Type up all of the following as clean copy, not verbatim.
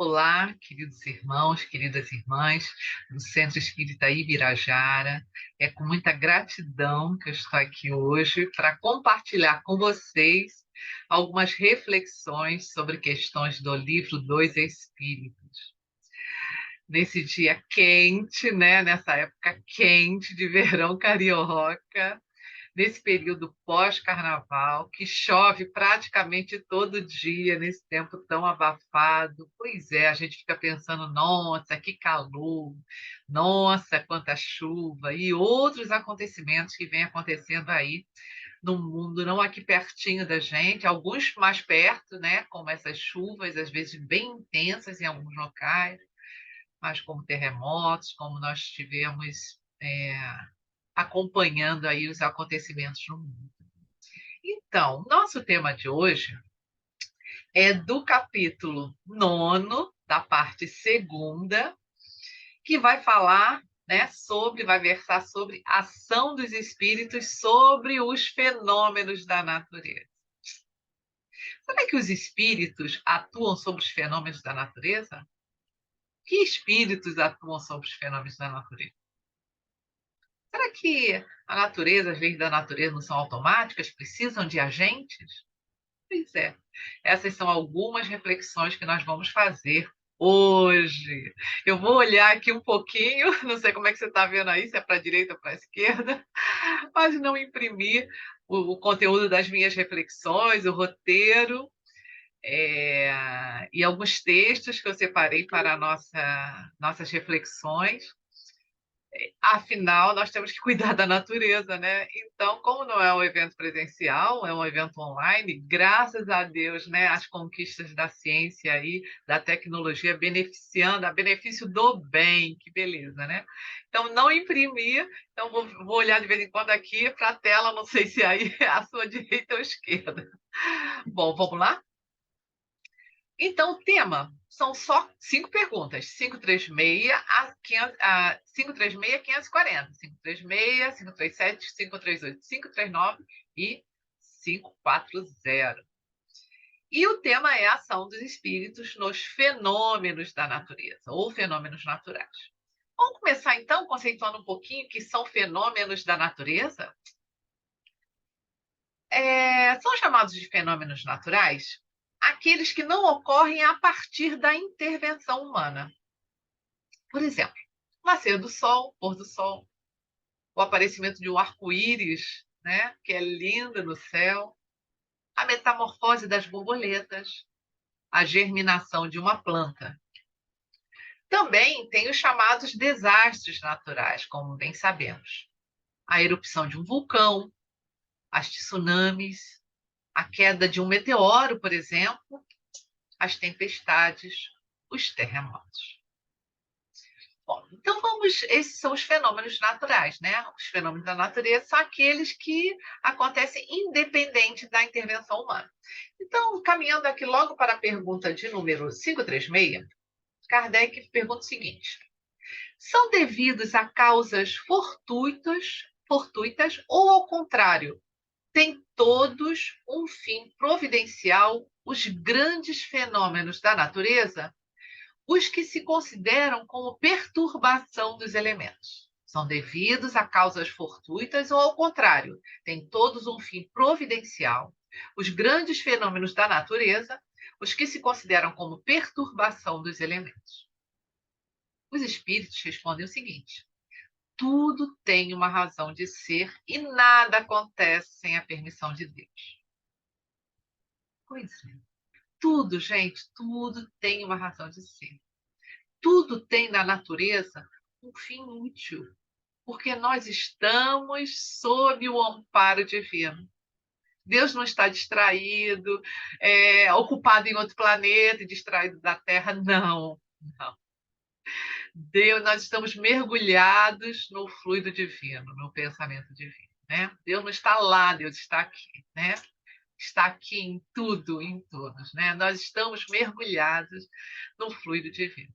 Olá, queridos irmãos, queridas irmãs do Centro Espírita Ibirajara. É com muita gratidão que eu estou aqui hoje para compartilhar com vocês algumas reflexões sobre questões do livro Dois Espíritos. Nesse dia quente, né? Nessa época quente de verão carioca, nesse período pós-carnaval, que chove praticamente todo dia, nesse tempo tão abafado. Pois é, a gente fica pensando, nossa, que calor, nossa, quanta chuva, e outros acontecimentos que vêm acontecendo aí no mundo, não aqui pertinho da gente, alguns mais perto, né, como essas chuvas, às vezes bem intensas em alguns locais, mas como terremotos, como nós tivemos acompanhando aí os acontecimentos no mundo. Então, nosso tema de hoje é do capítulo 9 da parte segunda, que vai falar, né, vai versar sobre a ação dos espíritos sobre os fenômenos da natureza. Será que os espíritos atuam sobre os fenômenos da natureza? Que espíritos atuam sobre os fenômenos da natureza? Será que a natureza, as leis da natureza não são automáticas, precisam de agentes? Pois é, essas são algumas reflexões que nós vamos fazer hoje. Eu vou olhar aqui um pouquinho, não sei como é que você está vendo aí, se é para a direita ou para a esquerda, mas não imprimir o conteúdo das minhas reflexões, o roteiro, e alguns textos que eu separei para nossas reflexões. Afinal, nós temos que cuidar da natureza, né? Então, como não é um evento presencial, é um evento online, graças a Deus, né, as conquistas da ciência aí, da tecnologia beneficiando, a benefício do bem, que beleza, né? Então, não imprimir, então vou olhar de vez em quando aqui para a tela, não sei se aí é a sua direita ou esquerda. Bom, vamos lá? Então, o tema são só 5 perguntas: 536 a 536, 540, 536, 537, 538, 539 e 540. E o tema é a ação dos espíritos nos fenômenos da natureza, ou fenômenos naturais. Vamos começar, então, conceituando um pouquinho o que são fenômenos da natureza? São chamados de fenômenos naturais aqueles que não ocorrem a partir da intervenção humana. Por exemplo, o nascer do sol, pôr do sol, o aparecimento de um arco-íris, né, que é lindo no céu, a metamorfose das borboletas, a germinação de uma planta. Também tem os chamados desastres naturais, como bem sabemos. A erupção de um vulcão, as tsunamis, a queda de um meteoro, por exemplo, as tempestades, os terremotos. Bom, então esses são os fenômenos naturais, né? Os fenômenos da natureza são aqueles que acontecem independente da intervenção humana. Então, caminhando aqui logo para a pergunta de número 536, Kardec pergunta o seguinte: são devidos a causas fortuitas ou, ao contrário, têm todos um fim providencial os grandes fenômenos da natureza? Os que se consideram como perturbação dos elementos. São devidos a causas fortuitas ou, ao contrário, têm todos um fim providencial. Os grandes fenômenos da natureza, os que se consideram como perturbação dos elementos. Os espíritos respondem o seguinte: tudo tem uma razão de ser e nada acontece sem a permissão de Deus. Pois é. Tudo, gente, tudo tem uma razão de ser. Tudo tem na natureza um fim útil, porque nós estamos sob o amparo divino. Deus não está distraído, ocupado em outro planeta, distraído da Terra, não, não. Deus, nós estamos mergulhados no fluido divino, no pensamento divino, né? Deus não está lá, Deus está aqui, né? Está aqui em tudo, em todos, né? Nós estamos mergulhados no fluido divino.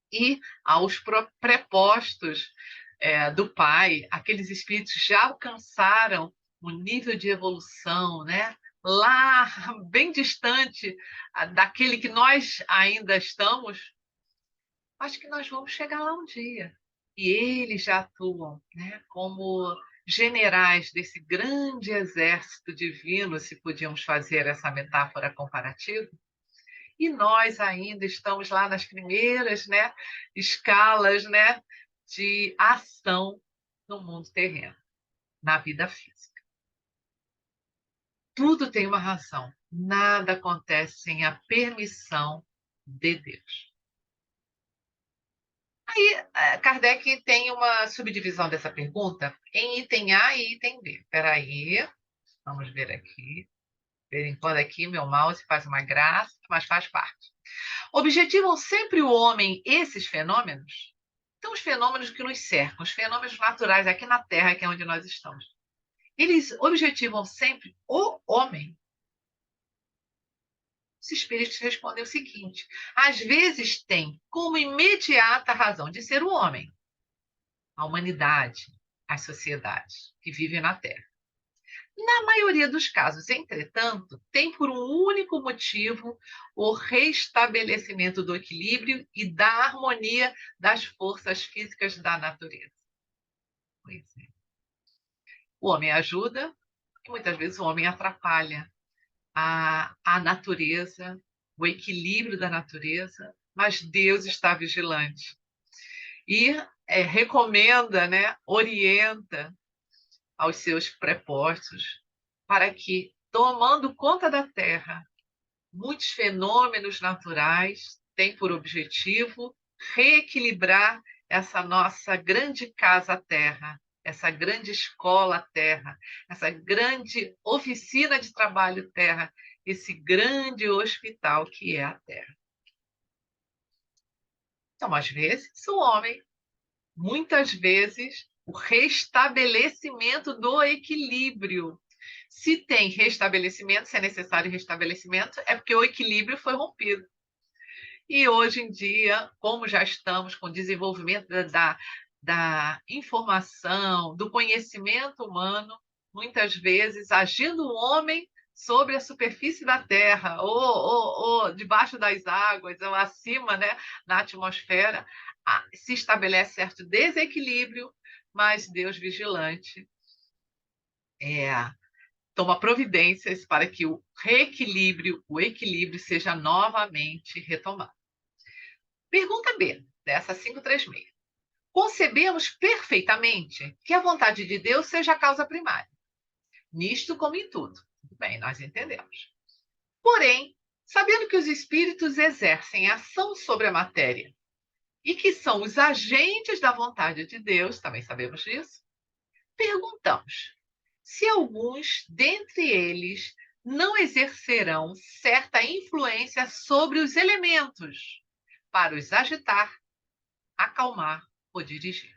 E aos prepostos do Pai, aqueles espíritos já alcançaram um nível de evolução, né, lá bem distante daquele que nós ainda estamos, acho que nós vamos chegar lá um dia. E eles já atuam, né, como generais desse grande exército divino, se podíamos fazer essa metáfora comparativa. E nós ainda estamos lá nas primeiras, né, escalas, né, de ação no mundo terreno, na vida física. Tudo tem uma razão. Nada acontece sem a permissão de Deus. Aí, Kardec tem uma subdivisão dessa pergunta em item A e item B. Espera aí, vamos ver aqui. De vez em quando aqui meu mouse faz uma graça, mas faz parte. Objetivam sempre o homem esses fenômenos? Então, os fenômenos que nos cercam, os fenômenos naturais aqui na Terra, que é onde nós estamos, eles objetivam sempre o homem? Os espíritos respondem o seguinte: às vezes tem como imediata razão de ser o homem, a humanidade, as sociedades que vivem na Terra. Na maioria dos casos, entretanto, tem por um único motivo o restabelecimento do equilíbrio e da harmonia das forças físicas da natureza. Pois é. O homem ajuda e muitas vezes o homem atrapalha a natureza, o equilíbrio da natureza, mas Deus está vigilante e recomenda, né, orienta aos seus prepostos para que, tomando conta da Terra, muitos fenômenos naturais têm por objetivo reequilibrar essa nossa grande casa Terra, essa grande escola Terra, essa grande oficina de trabalho Terra, esse grande hospital que é a Terra. Então, às vezes, o homem, muitas vezes, o restabelecimento do equilíbrio. Se tem restabelecimento, se é necessário restabelecimento, é porque o equilíbrio foi rompido. E hoje em dia, como já estamos com o desenvolvimento da informação, do conhecimento humano, muitas vezes agindo o homem sobre a superfície da Terra, ou debaixo das águas, ou acima, né, na atmosfera, se estabelece certo desequilíbrio, mas Deus vigilante toma providências para que o reequilíbrio, o equilíbrio seja novamente retomado. Pergunta B, dessa 536. Concebemos perfeitamente que a vontade de Deus seja a causa primária, nisto como em tudo. Bem, nós entendemos. Porém, sabendo que os espíritos exercem ação sobre a matéria e que são os agentes da vontade de Deus, também sabemos disso, perguntamos se alguns dentre eles não exercerão certa influência sobre os elementos para os agitar, acalmar ou dirigir.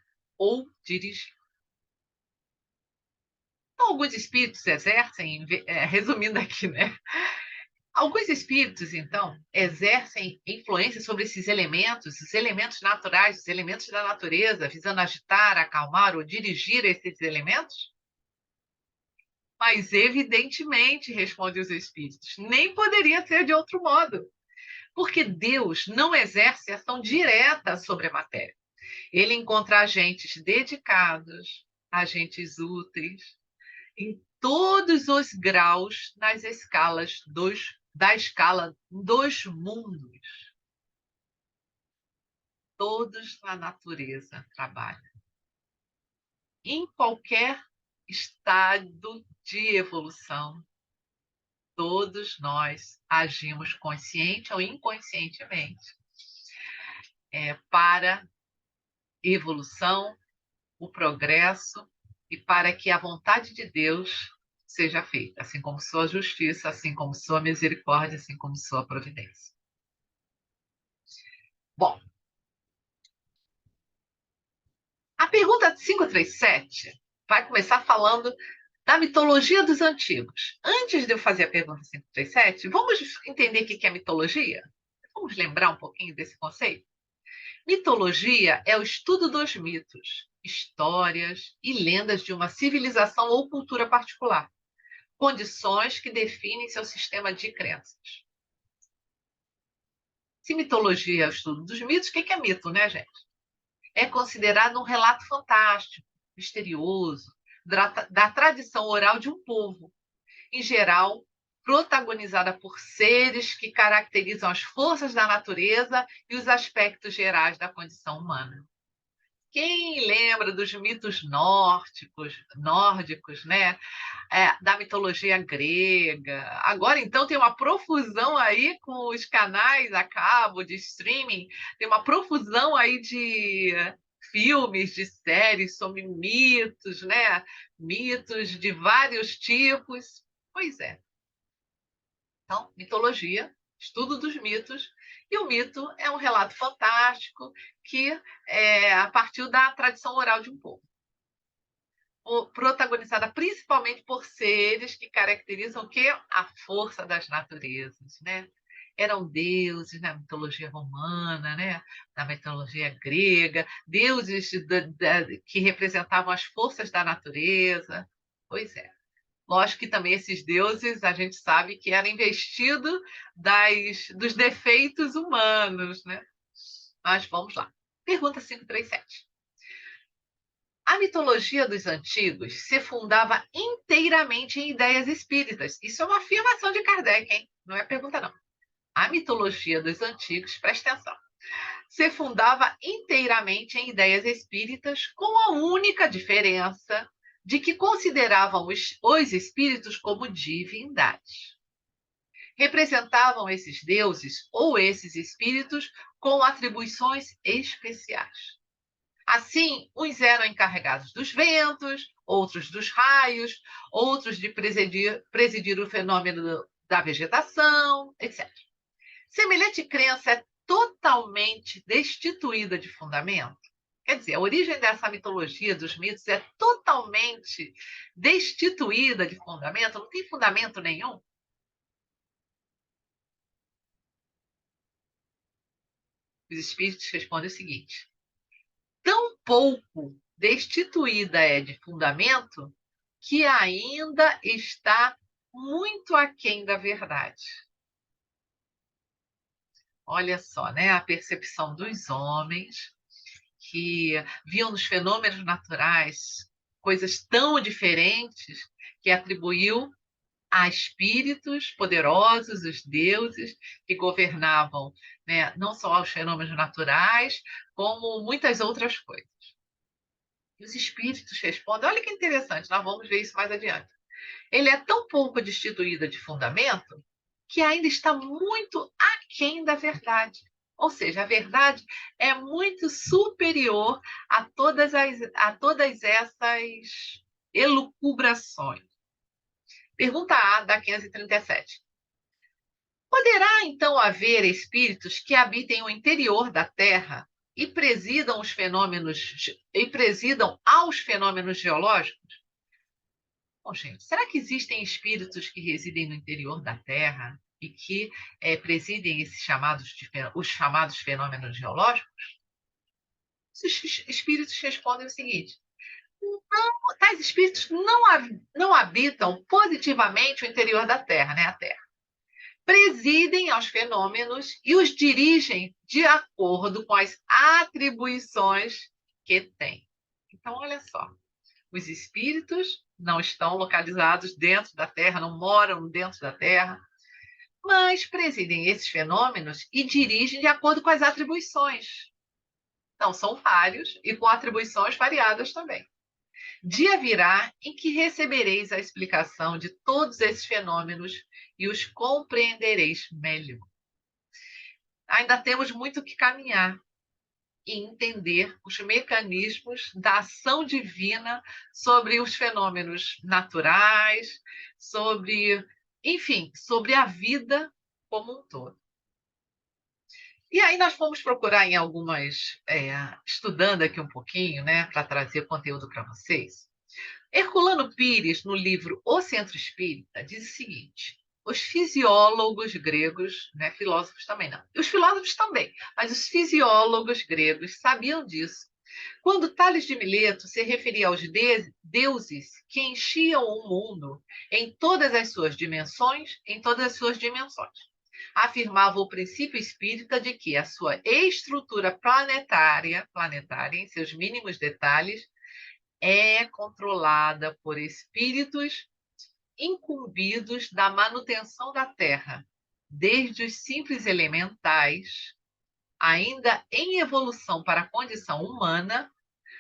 Então, alguns espíritos exercem, resumindo aqui, né? Alguns espíritos, então, exercem influência sobre esses elementos, os elementos naturais, os elementos da natureza, visando agitar, acalmar ou dirigir esses elementos? Mas, evidentemente, respondem os espíritos, nem poderia ser de outro modo, porque Deus não exerce ação direta sobre a matéria. Ele encontra agentes dedicados, agentes úteis, em todos os graus da escala dos mundos. Todos na natureza trabalham. Em qualquer estado de evolução, todos nós agimos consciente ou inconscientemente para evolução, o progresso e para que a vontade de Deus seja feita, assim como sua justiça, assim como sua misericórdia, assim como sua providência. Bom, a pergunta 537 vai começar falando da mitologia dos antigos. Antes de eu fazer a pergunta 537, vamos entender o que é mitologia? Vamos lembrar um pouquinho desse conceito? Mitologia é o estudo dos mitos, histórias e lendas de uma civilização ou cultura particular, condições que definem seu sistema de crenças. Se mitologia é o estudo dos mitos, o que é mito, né, gente? É considerado um relato fantástico, misterioso, da tradição oral de um povo, em geral, protagonizada por seres que caracterizam as forças da natureza e os aspectos gerais da condição humana. Quem lembra dos mitos nórdicos, né? Da mitologia grega. Agora, então, tem uma profusão aí com os canais a cabo de streaming, tem uma profusão aí de filmes, de séries sobre mitos, né? Mitos de vários tipos. Pois é. Então, mitologia, estudo dos mitos, e o mito é um relato fantástico que partiu da tradição oral de um povo, protagonizada principalmente por seres que caracterizam o quê? A força das naturezas, né? Eram deuses na mitologia romana, né? Na mitologia grega, deuses que representavam as forças da natureza. Pois é. Lógico que também esses deuses a gente sabe que eram investidos dos defeitos humanos, né? Mas vamos lá. Pergunta 537. A mitologia dos antigos se fundava inteiramente em ideias espíritas. Isso é uma afirmação de Kardec, hein? Não é pergunta, não. A mitologia dos antigos, presta atenção, se fundava inteiramente em ideias espíritas, com a única diferença de que consideravam os espíritos como divindades. Representavam esses deuses ou esses espíritos com atribuições especiais. Assim, uns eram encarregados dos ventos, outros dos raios, outros de presidir o fenômeno da vegetação, etc. Semelhante crença é totalmente destituída de fundamento. Quer dizer, a origem dessa mitologia dos mitos é totalmente destituída de fundamento, não tem fundamento nenhum. Os espíritos respondem o seguinte: tão pouco destituída é de fundamento que ainda está muito aquém da verdade. Olha só, né? A percepção dos homens que viam nos fenômenos naturais coisas tão diferentes que atribuiu a espíritos poderosos, os deuses, que governavam, né, não só os fenômenos naturais, como muitas outras coisas. E os espíritos respondem, olha que interessante, nós vamos ver isso mais adiante. Ele é tão pouco destituído de fundamento que ainda está muito aquém da verdade. Ou seja, a verdade é muito superior a todas essas elucubrações. Pergunta A, da 537. Poderá, então, haver espíritos que habitem o interior da Terra e presidam aos fenômenos geológicos? Bom, gente, será que existem espíritos que residem no interior da Terra e que presidem os chamados fenômenos geológicos? Os espíritos respondem o seguinte: não, tais espíritos não habitam positivamente o interior da Terra, né, a Terra. Presidem aos fenômenos e os dirigem de acordo com as atribuições que têm. Então, olha só. Os espíritos não estão localizados dentro da Terra, não moram dentro da Terra, mas presidem esses fenômenos e dirigem de acordo com as atribuições. Então, são vários e com atribuições variadas também. Dia virá em que recebereis a explicação de todos esses fenômenos e os compreendereis melhor. Ainda temos muito que caminhar e entender os mecanismos da ação divina sobre os fenômenos naturais, enfim, sobre a vida como um todo. E aí nós fomos procurar em algumas, estudando aqui um pouquinho, né, para trazer conteúdo para vocês. Herculano Pires, no livro O Centro Espírita, diz o seguinte: os fisiólogos gregos, né, filósofos também não, os filósofos também, mas os fisiólogos gregos sabiam disso Quando Tales de Mileto se referia aos deuses que enchiam o mundo em todas as suas dimensões, afirmava o princípio espírita de que a sua estrutura planetária, em seus mínimos detalhes, é controlada por espíritos incumbidos da manutenção da Terra, desde os simples elementais, ainda em evolução para a condição humana,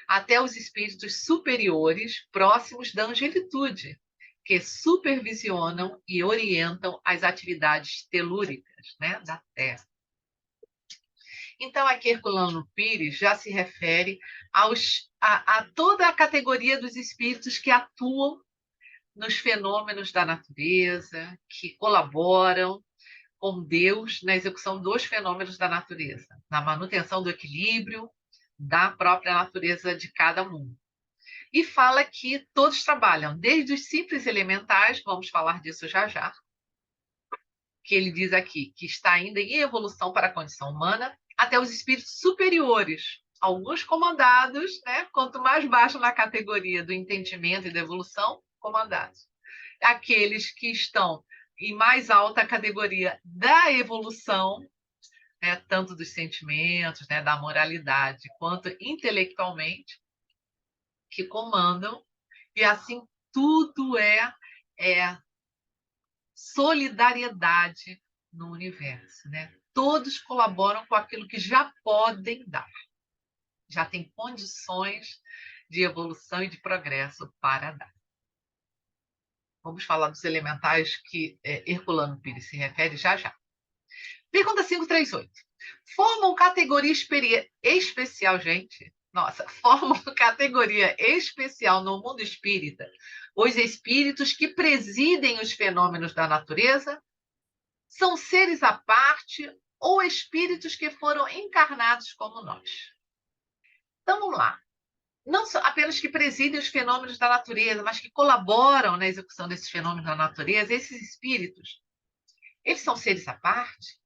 até os espíritos superiores próximos da angelitude, que supervisionam e orientam as atividades telúricas, né, da Terra. Então, aqui Herculano Pires já se refere a toda a categoria dos espíritos que atuam nos fenômenos da natureza, que colaboram com Deus na execução dos fenômenos da natureza, na manutenção do equilíbrio da própria natureza de cada mundo. E fala que todos trabalham, desde os simples elementais, vamos falar disso já já, que ele diz aqui, que está ainda em evolução para a condição humana, até os espíritos superiores, alguns comandados, né? Quanto mais baixo na categoria do entendimento e da evolução, comandados. Aqueles que estão em mais alta categoria da evolução, né, tanto dos sentimentos, né, da moralidade, quanto intelectualmente, que comandam, e assim tudo é solidariedade no universo, né? Todos colaboram com aquilo que já podem dar, já têm condições de evolução e de progresso para dar. Vamos falar dos elementais que Herculano Pires se refere já já. Pergunta 538. Formam categoria especial, gente? Nossa, formam categoria especial no mundo espírita os espíritos que presidem os fenômenos da natureza? São seres à parte ou espíritos que foram encarnados como nós? Então, vamos lá. Não só apenas que presidem os fenômenos da natureza, mas que colaboram na execução desses fenômenos da natureza, esses espíritos, eles são seres à parte?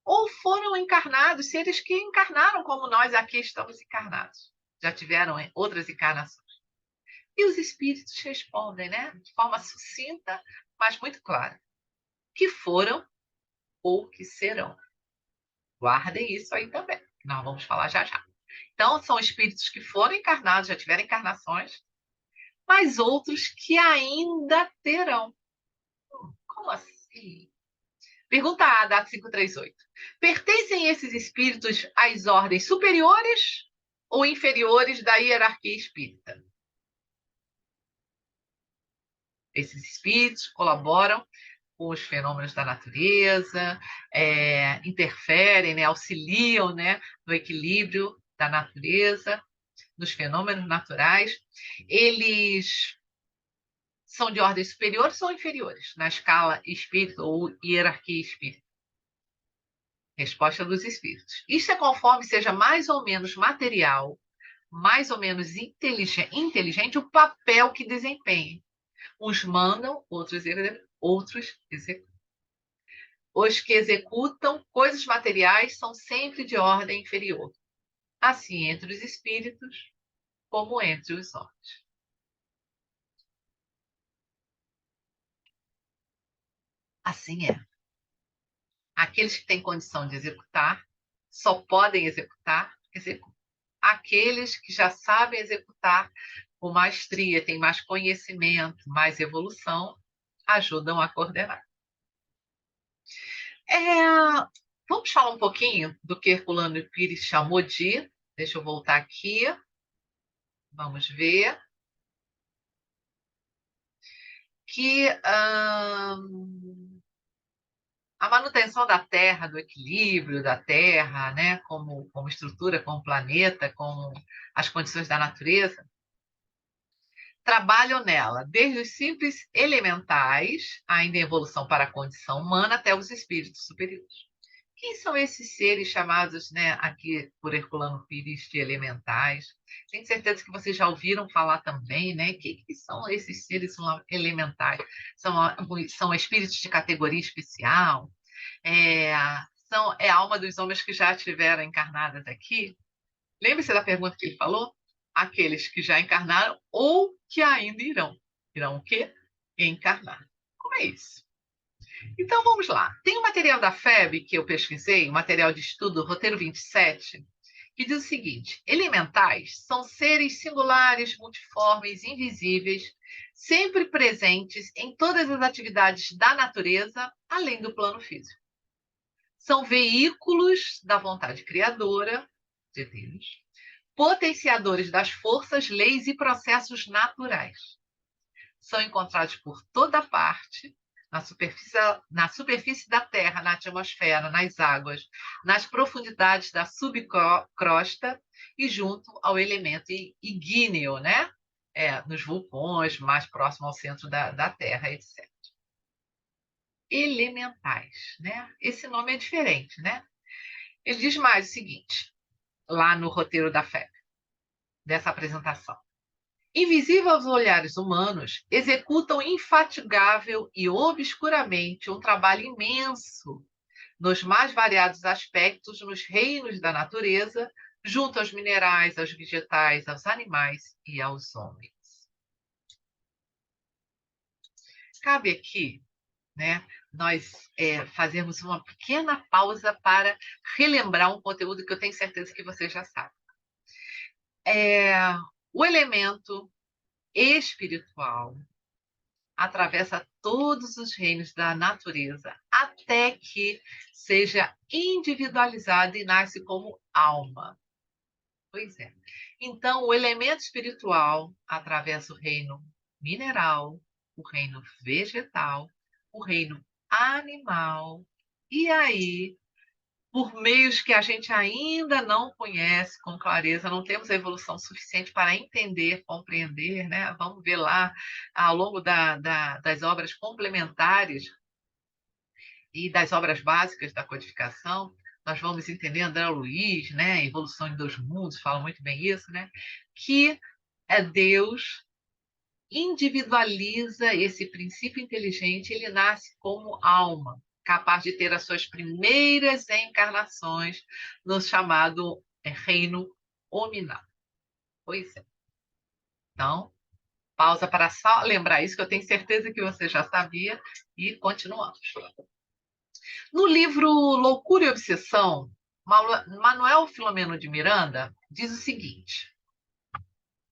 Ou foram encarnados, seres que encarnaram como nós aqui estamos encarnados? Já tiveram outras encarnações. E os espíritos respondem, né, de forma sucinta, mas muito clara, que foram ou que serão. Guardem isso aí também. Nós vamos falar já já. Então, são espíritos que foram encarnados, já tiveram encarnações, mas outros que ainda terão. Como assim? Pergunta A, data 538. Pertencem esses espíritos às ordens superiores ou inferiores da hierarquia espírita? Esses espíritos colaboram com os fenômenos da natureza, interferem, né, auxiliam, né, no equilíbrio da natureza, nos fenômenos naturais. Eles são de ordens superiores ou inferiores na escala espírita ou hierarquia espírita? Resposta dos espíritos. Isso é conforme seja mais ou menos material, mais ou menos inteligente o papel que desempenhem. Uns mandam, outros executam. Os que executam coisas materiais são sempre de ordem inferior. Assim entre os espíritos, como entre os homens. Assim é. Aqueles que têm condição de executar, só podem executar, executam. Aqueles que já sabem executar com maestria, têm mais conhecimento, mais evolução, ajudam a coordenar. Vamos falar um pouquinho do que Herculano Pires chamou de... Deixa eu voltar aqui. Vamos ver. Que a manutenção da Terra, do equilíbrio da Terra, né, como estrutura, como planeta, com as condições da natureza, trabalham nela, desde os simples elementais, ainda em evolução para a condição humana, até os espíritos superiores. Quem são esses seres chamados, né, aqui por Herculano Pires de elementais? Tenho certeza que vocês já ouviram falar também, né? Que são esses seres elementais? São espíritos de categoria especial? É a alma dos homens que já estiveram encarnadas aqui? Lembre-se da pergunta que ele falou? Aqueles que já encarnaram ou que ainda irão. Irão o quê? Encarnar. Como é isso? Então vamos lá. Tem um material da FEB que eu pesquisei, um material de estudo, roteiro 27, que diz o seguinte: elementais são seres singulares, multiformes, invisíveis, sempre presentes em todas as atividades da natureza, além do plano físico. São veículos da vontade criadora de Deus, potenciadores das forças, leis e processos naturais. São encontrados por toda parte, na superfície da Terra, na atmosfera, nas águas, nas profundidades da subcrosta e junto ao elemento ígneo, né? Nos vulcões, mais próximo ao centro da Terra, etc. Elementais, né? Esse nome é diferente, né? Ele diz mais o seguinte, lá no roteiro da FEB, dessa apresentação. Invisível aos olhares humanos, executam infatigável e obscuramente um trabalho imenso nos mais variados aspectos nos reinos da natureza, junto aos minerais, aos vegetais, aos animais e aos homens. Cabe aqui, né, nós fazermos uma pequena pausa para relembrar um conteúdo que eu tenho certeza que você já sabe. O elemento espiritual atravessa todos os reinos da natureza até que seja individualizado e nasce como alma. Pois é. Então, o elemento espiritual atravessa o reino mineral, o reino vegetal, o reino animal, e aí por meios que a gente ainda não conhece com clareza, não temos a evolução suficiente para entender, compreender, né? Vamos ver lá, ao longo das obras complementares e das obras básicas da codificação, nós vamos entender André Luiz, né? Evolução em Dois Mundos, fala muito bem isso, né? Que é Deus individualiza esse princípio inteligente, ele nasce como alma, capaz de ter as suas primeiras encarnações no chamado reino hominal. Pois é. Então, pausa para só lembrar isso, que eu tenho certeza que você já sabia, e continuamos. No livro Loucura e Obsessão, Manuel Filomeno de Miranda diz o seguinte,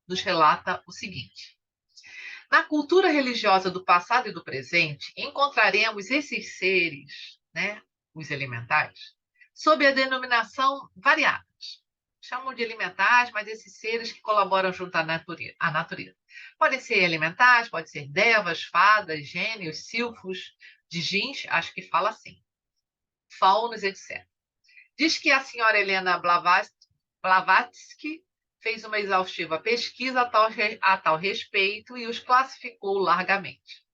nos relata o seguinte: na cultura religiosa do passado e do presente, encontraremos esses seres, né, os elementais, sob a denominação variadas. Chamam de elementais, mas esses seres que colaboram junto à natureza. Podem ser elementais, podem ser devas, fadas, gênios, silfos, djinns, acho que fala assim, faunos, etc. Diz que a senhora Helena Blavatsky fez uma exaustiva pesquisa a tal respeito e os classificou largamente.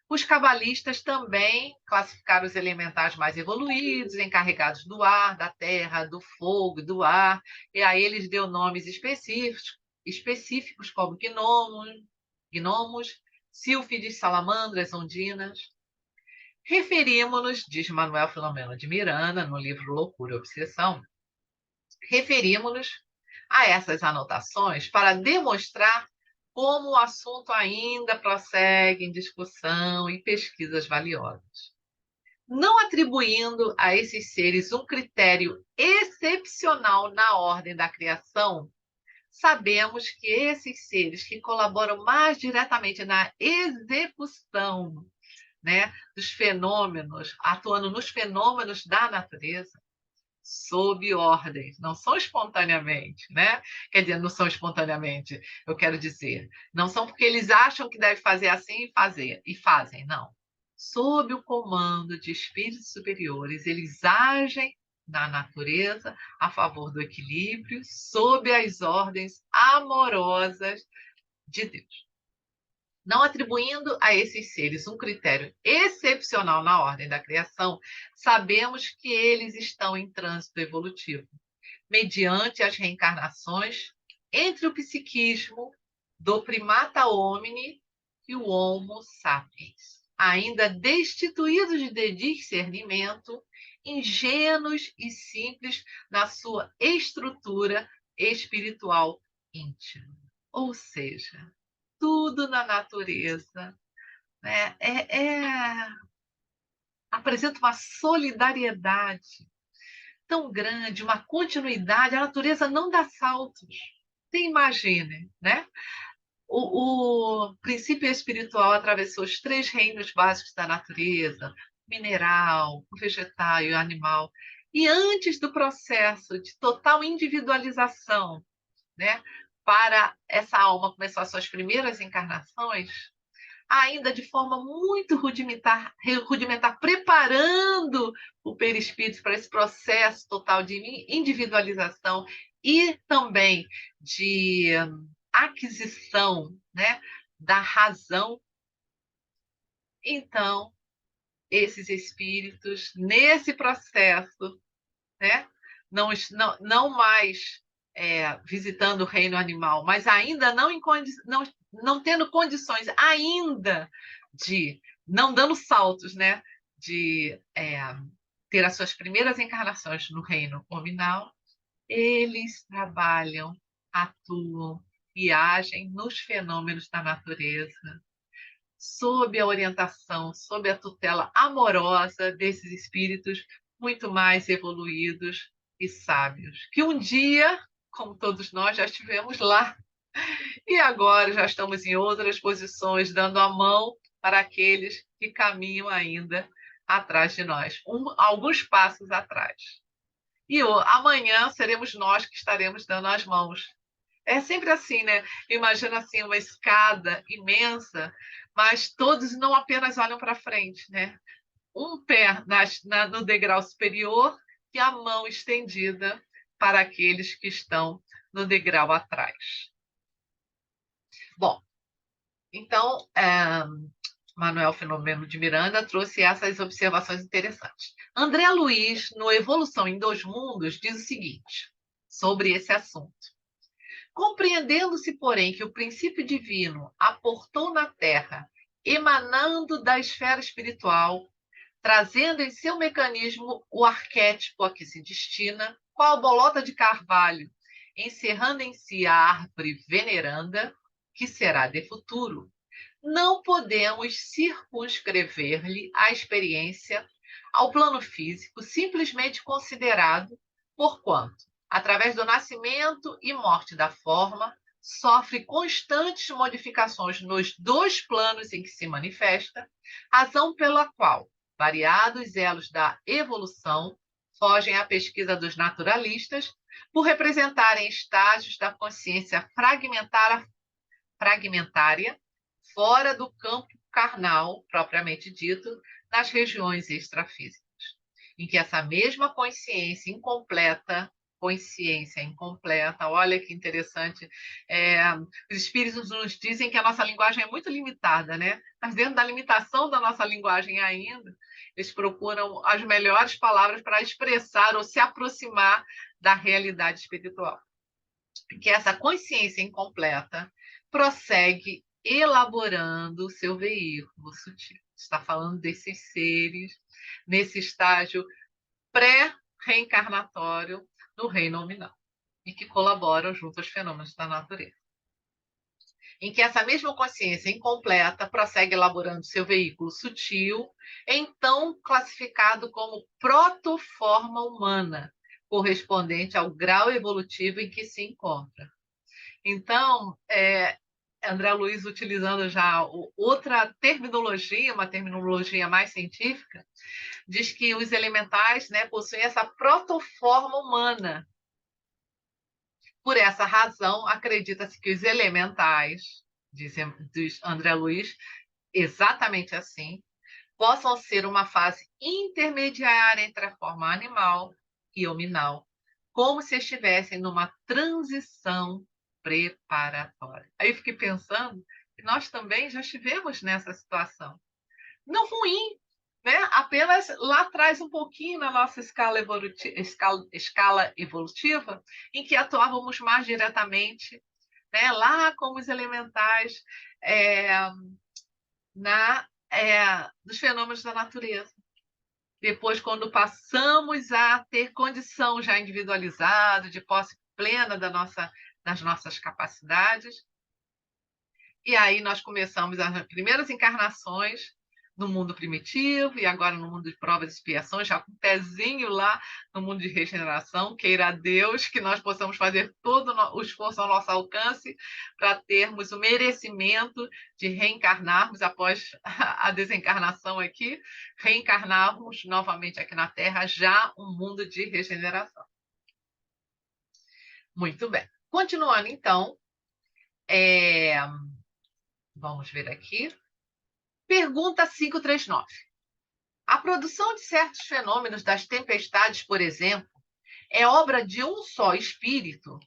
Os cabalistas também classificaram os elementais mais evoluídos, encarregados do ar, da terra, do fogo, do ar, e a eles deu nomes específicos como gnomos, sílfides, salamandras, ondinas. Referimos-nos, diz Manuel Filomeno de Miranda, no livro Loucura e Obsessão, referimos-nos a essas anotações para demonstrar como o assunto ainda prossegue em discussão e pesquisas valiosas. Não atribuindo a esses seres um critério excepcional na ordem da criação, sabemos que esses seres que colaboram mais diretamente na execução, né, dos fenômenos, atuando nos fenômenos da natureza, sob ordens, não são espontaneamente, né? Quer dizer, não são espontaneamente, eu quero dizer, não são porque eles acham que deve fazer assim e fazem, não. Sob o comando de espíritos superiores, eles agem na natureza a favor do equilíbrio, sob as ordens amorosas de Deus. Não atribuindo a esses seres um critério excepcional na ordem da criação, sabemos que eles estão em trânsito evolutivo, mediante as reencarnações entre o psiquismo do primata homini e o Homo sapiens, ainda destituídos de discernimento, ingênuos e simples na sua estrutura espiritual íntimo. Ou seja, tudo na natureza, né, apresenta uma solidariedade tão grande, uma continuidade. A natureza não dá saltos. Você imagine, né? O princípio espiritual atravessou os 3 reinos básicos da natureza, mineral, o vegetal e o animal. E antes do processo de total individualização, né, para essa alma começar as suas primeiras encarnações, ainda de forma muito rudimentar, preparando o perispírito para esse processo total de individualização e também de aquisição, né, da razão. Então, esses espíritos, nesse processo, né, não mais visitando o reino animal, mas ainda não tendo condições ainda de, não dando saltos, né, de ter as suas primeiras encarnações no reino nominal, eles trabalham, atuam e agem nos fenômenos da natureza, sob a orientação, sob a tutela amorosa desses espíritos muito mais evoluídos e sábios, que um dia, como todos nós, já estivemos lá e agora já estamos em outras posições, dando a mão para aqueles que caminham ainda atrás de nós, alguns passos atrás. E amanhã seremos nós que estaremos dando as mãos. É sempre assim, né? Imagina assim uma escada imensa, mas todos não apenas olham para frente, né? Um pé no degrau superior e a mão estendida para aqueles que estão no degrau atrás. Bom, então, Manuel Filomeno de Miranda trouxe essas observações interessantes. André Luiz, no Evolução em Dois Mundos, diz o seguinte sobre esse assunto. Compreendendo-se, porém, que o princípio divino aportou na Terra, emanando da esfera espiritual, trazendo em seu mecanismo o arquétipo a que se destina, qual bolota de carvalho, encerrando em si a árvore veneranda, que será de futuro, não podemos circunscrever-lhe a experiência ao plano físico, simplesmente considerado, porquanto, através do nascimento e morte da forma, sofre constantes modificações nos 2 planos em que se manifesta, razão pela qual variados elos da evolução fogem à pesquisa dos naturalistas por representarem estágios da consciência fragmentária fora do campo carnal, propriamente dito, nas regiões extrafísicas, em que essa mesma consciência incompleta, olha que interessante, os espíritos nos dizem que a nossa linguagem é muito limitada, né? Mas dentro da limitação da nossa linguagem ainda, eles procuram as melhores palavras para expressar ou se aproximar da realidade espiritual. Que essa consciência incompleta prossegue elaborando o seu veículo sutil. Está falando desses seres nesse estágio pré-reencarnatório do reino nominal e que colaboram junto aos fenômenos da natureza. Em que essa mesma consciência incompleta prossegue elaborando seu veículo sutil, então classificado como protoforma humana, correspondente ao grau evolutivo em que se encontra. Então, André Luiz, utilizando já outra terminologia, uma terminologia mais científica, diz que os elementais, né, possuem essa protoforma humana. Por essa razão, acredita-se que os elementais, diz André Luiz, exatamente assim, possam ser uma fase intermediária entre a forma animal e hominal, como se estivessem numa transição preparatória. Aí eu fiquei pensando que nós também já estivemos nessa situação. Não ruim, né? Apenas lá atrás um pouquinho na nossa escala evolutiva, em que atuávamos mais diretamente, né? Lá como os elementais dos fenômenos da natureza. Depois, quando passamos a ter condição já individualizada, de posse plena das nossas capacidades. E aí nós começamos as primeiras encarnações no mundo primitivo e agora no mundo de provas e expiações, já com um pezinho lá no mundo de regeneração. Queira Deus que nós possamos fazer todo o esforço ao nosso alcance para termos o merecimento de reencarnarmos após a desencarnação aqui, reencarnarmos novamente aqui na Terra, já um mundo de regeneração. Muito bem. Continuando, então, vamos ver aqui. Pergunta 539. A produção de certos fenômenos das tempestades, por exemplo, é obra de um só espírito?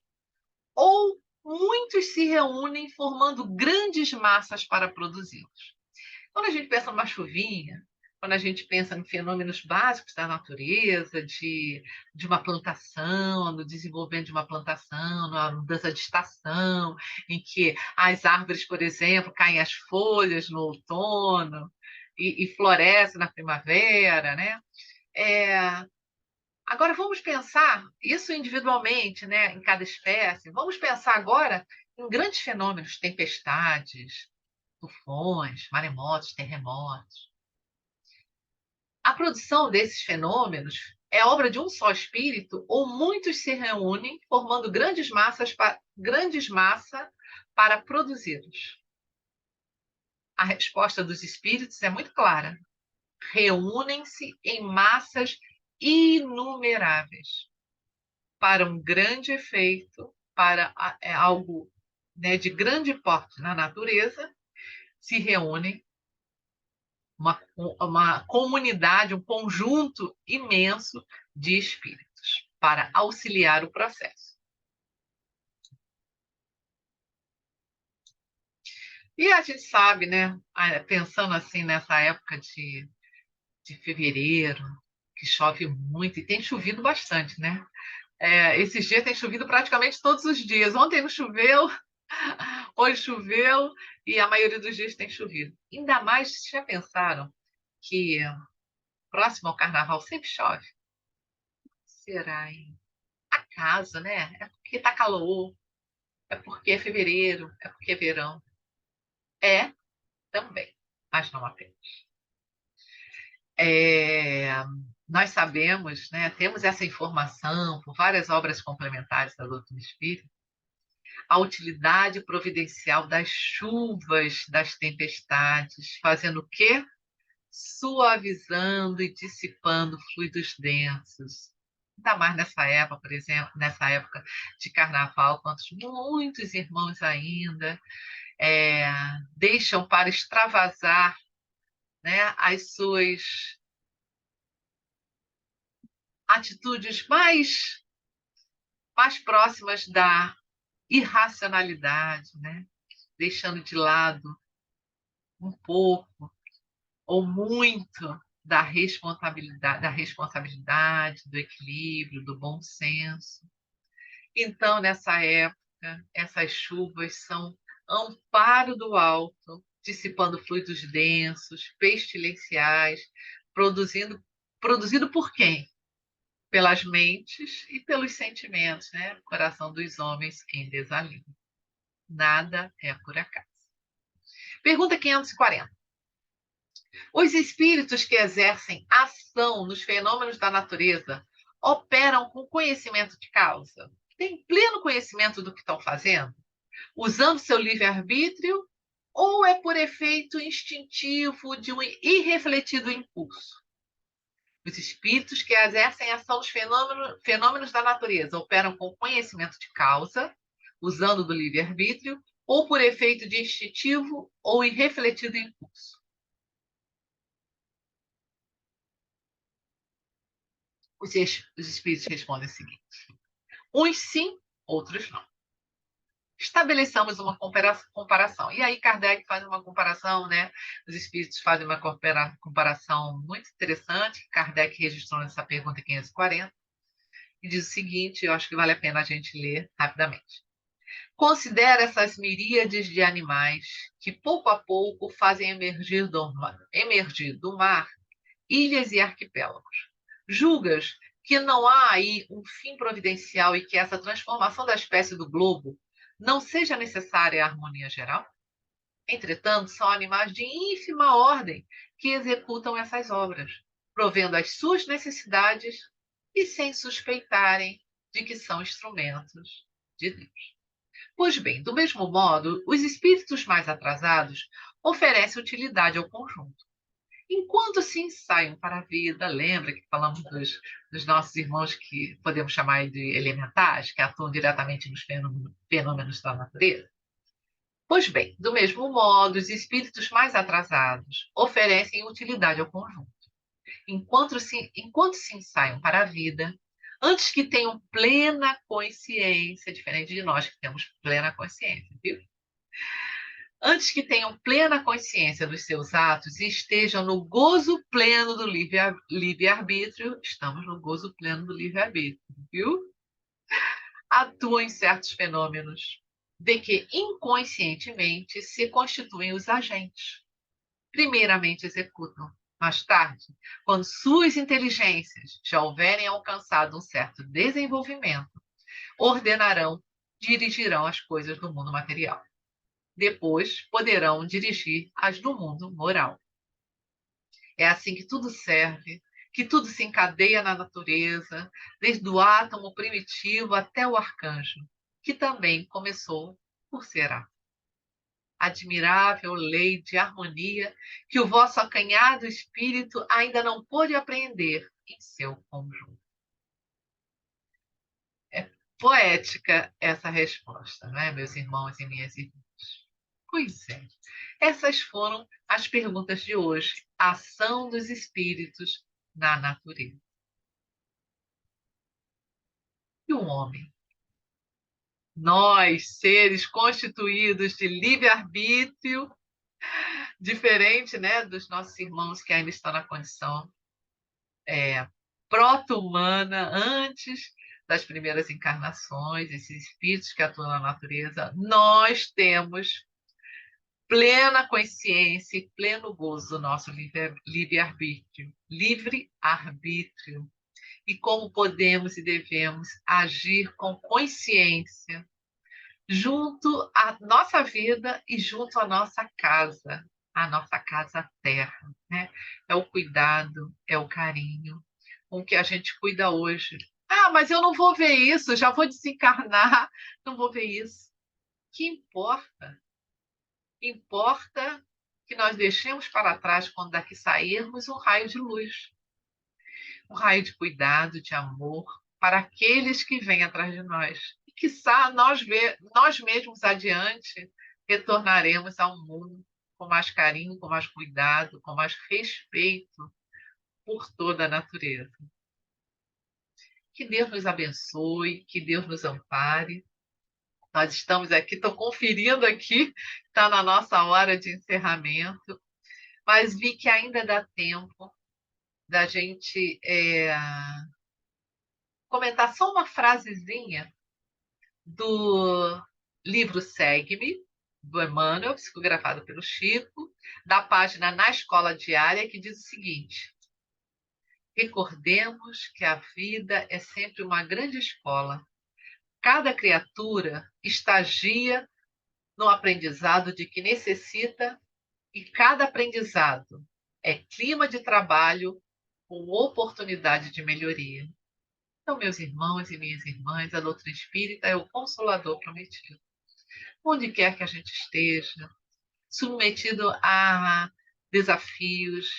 Ou muitos se reúnem formando grandes massas para produzi-los? Quando a gente pensa numa chuvinha, quando a gente pensa em fenômenos básicos da natureza, de uma plantação, no desenvolvimento de uma plantação, na mudança de estação, em que as árvores, por exemplo, caem as folhas no outono e florescem na primavera, né? Agora vamos pensar isso individualmente, né, em cada espécie. Vamos pensar agora em grandes fenômenos, tempestades, tufões, maremotos, terremotos. A produção desses fenômenos é obra de um só espírito ou muitos se reúnem formando grandes massas para produzi-los? A resposta dos espíritos é muito clara. Reúnem-se em massas inumeráveis para um grande efeito, para algo, né, de grande porte na natureza, se reúnem uma comunidade, um conjunto imenso de espíritos para auxiliar o processo. E a gente sabe, né, pensando assim nessa época de fevereiro, que chove muito, e tem chovido bastante, né? Esses dias tem chovido praticamente todos os dias. Ontem não choveu, hoje choveu, e a maioria dos dias tem chovido. Ainda mais, vocês já pensaram que próximo ao carnaval sempre chove? Será, hein? Acaso, né? É porque tá calor, é porque é fevereiro, é porque é verão. É também, mas não apenas. É, nós sabemos, né, temos essa informação por várias obras complementares da doutrina espírita, a utilidade providencial das chuvas, das tempestades, fazendo o quê? Suavizando e dissipando fluidos densos. Ainda mais nessa época, por exemplo, nessa época de carnaval, quando muitos irmãos ainda é, deixam para extravasar, né, as suas atitudes mais próximas da irracionalidade, né? Deixando de lado um pouco ou muito da responsabilidade, do equilíbrio, do bom senso. Então, nessa época, essas chuvas são amparo do alto, dissipando fluidos densos, pestilenciais, produzido por quem? Pelas mentes e pelos sentimentos, né? O coração dos homens em desalinho. Nada é por acaso. Pergunta 540. Os espíritos que exercem ação nos fenômenos da natureza operam com conhecimento de causa? Têm pleno conhecimento do que estão fazendo? Usando seu livre-arbítrio? Ou é por efeito instintivo de um irrefletido impulso? Os espíritos que exercem ação nos fenômenos da natureza operam com conhecimento de causa, usando do livre-arbítrio, ou por efeito de instintivo ou irrefletido impulso? Os espíritos respondem o seguinte: uns sim, outros não. Estabeleçamos uma comparação. E aí Kardec faz uma comparação, né? Os espíritos fazem uma comparação muito interessante. Kardec registrou nessa pergunta 540 e diz o seguinte, eu acho que vale a pena a gente ler rapidamente. Considera essas miríades de animais que pouco a pouco fazem emergir do mar ilhas e arquipélagos. Julgas que não há aí um fim providencial e que essa transformação da espécie do globo não seja necessária à harmonia geral? Entretanto, são animais de ínfima ordem que executam essas obras, provendo as suas necessidades e sem suspeitarem de que são instrumentos de Deus. Pois bem, do mesmo modo, os espíritos mais atrasados oferecem utilidade ao conjunto. Enquanto se ensaiam para a vida, lembra que falamos dos nossos irmãos que podemos chamar de elementares, que atuam diretamente nos fenômenos da natureza? Pois bem, do mesmo modo, os espíritos mais atrasados oferecem utilidade ao conjunto. Enquanto se ensaiam para a vida, antes que tenham plena consciência, diferente de nós que temos plena consciência, viu? Antes que tenham plena consciência dos seus atos e estejam no gozo pleno do livre-arbítrio, estamos no gozo pleno do livre-arbítrio, viu? Atuam em certos fenômenos de que inconscientemente se constituem os agentes. Primeiramente executam. Mais tarde, quando suas inteligências já houverem alcançado um certo desenvolvimento, ordenarão, dirigirão as coisas do mundo material. Depois, poderão dirigir as do mundo moral. É assim que tudo serve, que tudo se encadeia na natureza, desde o átomo primitivo até o arcanjo, que também começou por ser átomo. Admirável lei de harmonia que o vosso acanhado espírito ainda não pôde apreender em seu conjunto. É poética essa resposta, não é, meus irmãos e minhas irmãs? Pois é. Essas foram as perguntas de hoje. A ação dos espíritos na natureza. E o homem? Nós, seres constituídos de livre-arbítrio, diferente, né, dos nossos irmãos que ainda estão na condição proto-humana, antes das primeiras encarnações, esses espíritos que atuam na natureza, nós temos plena consciência e pleno gozo do nosso livre-arbítrio. Livre-arbítrio. E como podemos e devemos agir com consciência junto à nossa vida e junto à nossa casa, a nossa casa terra, né? É o cuidado, é o carinho com que a gente cuida hoje. Ah, mas eu não vou ver isso, já vou desencarnar, não vou ver isso. Que importa? Importa que nós deixemos para trás, quando daqui sairmos, um raio de luz, um raio de cuidado, de amor para aqueles que vêm atrás de nós. E, quiçá, nós mesmos adiante retornaremos a um mundo com mais carinho, com mais cuidado, com mais respeito por toda a natureza. Que Deus nos abençoe, que Deus nos ampare. Nós estamos aqui, estou conferindo aqui, está na nossa hora de encerramento, mas vi que ainda dá tempo da gente comentar só uma frasezinha do livro Segue-me, do Emmanuel, psicografado pelo Chico, da página Na Escola Diária, que diz o seguinte: recordemos que a vida é sempre uma grande escola. Cada criatura estagia no aprendizado de que necessita e cada aprendizado é clima de trabalho com oportunidade de melhoria. Então, meus irmãos e minhas irmãs, a doutrina espírita é o consolador prometido. Onde quer que a gente esteja, submetido a desafios,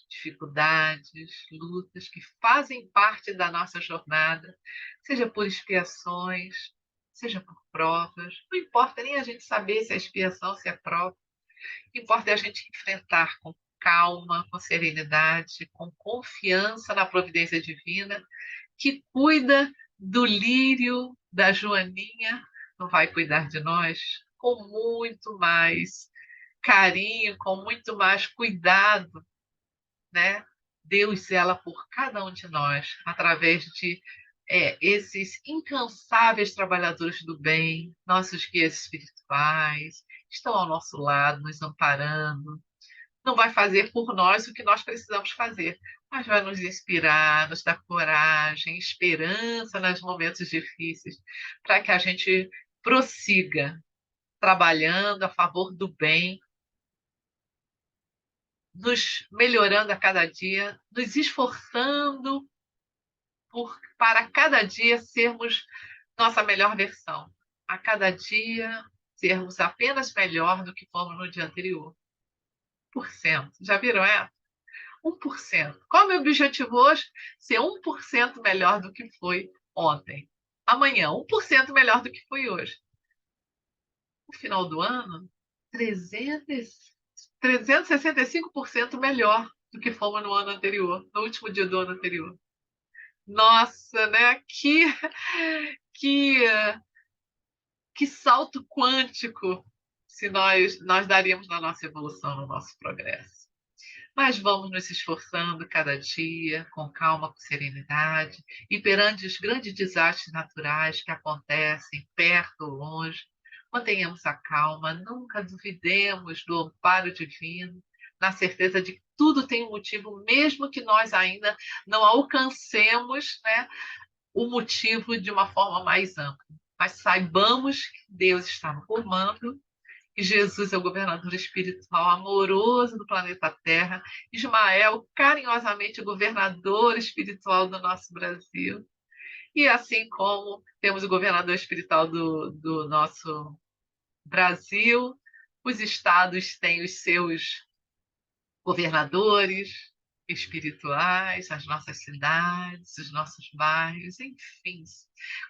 dificuldades, lutas que fazem parte da nossa jornada, seja por expiações, seja por provas, não importa nem a gente saber se é expiação, se é prova, o que importa é a gente enfrentar com calma, com serenidade, com confiança na providência divina, que cuida do lírio, da joaninha, não vai cuidar de nós com muito mais carinho, com muito mais cuidado, né? Deus zela por cada um de nós através de esses incansáveis trabalhadores do bem, nossos guias espirituais, estão ao nosso lado, nos amparando. Não vai fazer por nós o que nós precisamos fazer, mas vai nos inspirar, nos dar coragem, esperança nos momentos difíceis, para que a gente prossiga trabalhando a favor do bem, nos melhorando a cada dia, nos esforçando para cada dia sermos nossa melhor versão. A cada dia sermos apenas melhor do que fomos no dia anterior. 1%. Já viram, 1%. Qual é o meu objetivo hoje? Ser 1% melhor do que foi ontem. Amanhã, 1% melhor do que foi hoje. No final do ano, 365% melhor do que fomos no ano anterior, no último dia do ano anterior. Nossa, né? Que, que salto quântico se nós daríamos na nossa evolução, no nosso progresso. Mas vamos nos esforçando cada dia, com calma, com serenidade, e perante os grandes desastres naturais que acontecem perto ou longe, mantenhamos a calma, nunca duvidemos do amparo divino, na certeza de que tudo tem um motivo, mesmo que nós ainda não alcancemos, né, o motivo de uma forma mais ampla. Mas saibamos que Deus está no comando, que Jesus é o governador espiritual amoroso do planeta Terra, Ismael, carinhosamente, o governador espiritual do nosso Brasil. E assim como temos o governador espiritual do nosso Brasil, os estados têm os seus governadores espirituais, as nossas cidades, os nossos bairros, enfim.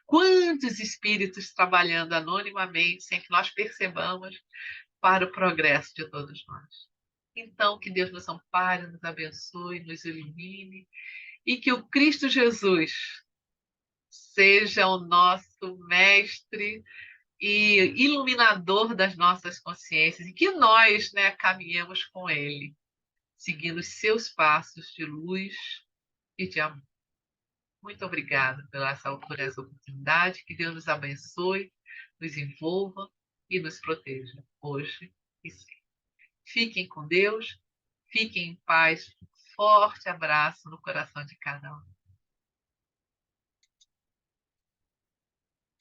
Quantos espíritos trabalhando anonimamente, sem que nós percebamos, para o progresso de todos nós. Então, que Deus nos ampare, nos abençoe, nos ilumine e que o Cristo Jesus seja o nosso mestre e iluminador das nossas consciências e que nós, né, caminhemos com ele, seguindo os seus passos de luz e de amor. Muito obrigada por essa oportunidade. Que Deus nos abençoe, nos envolva e nos proteja, hoje e sempre. Fiquem com Deus, fiquem em paz. Um forte abraço no coração de cada um.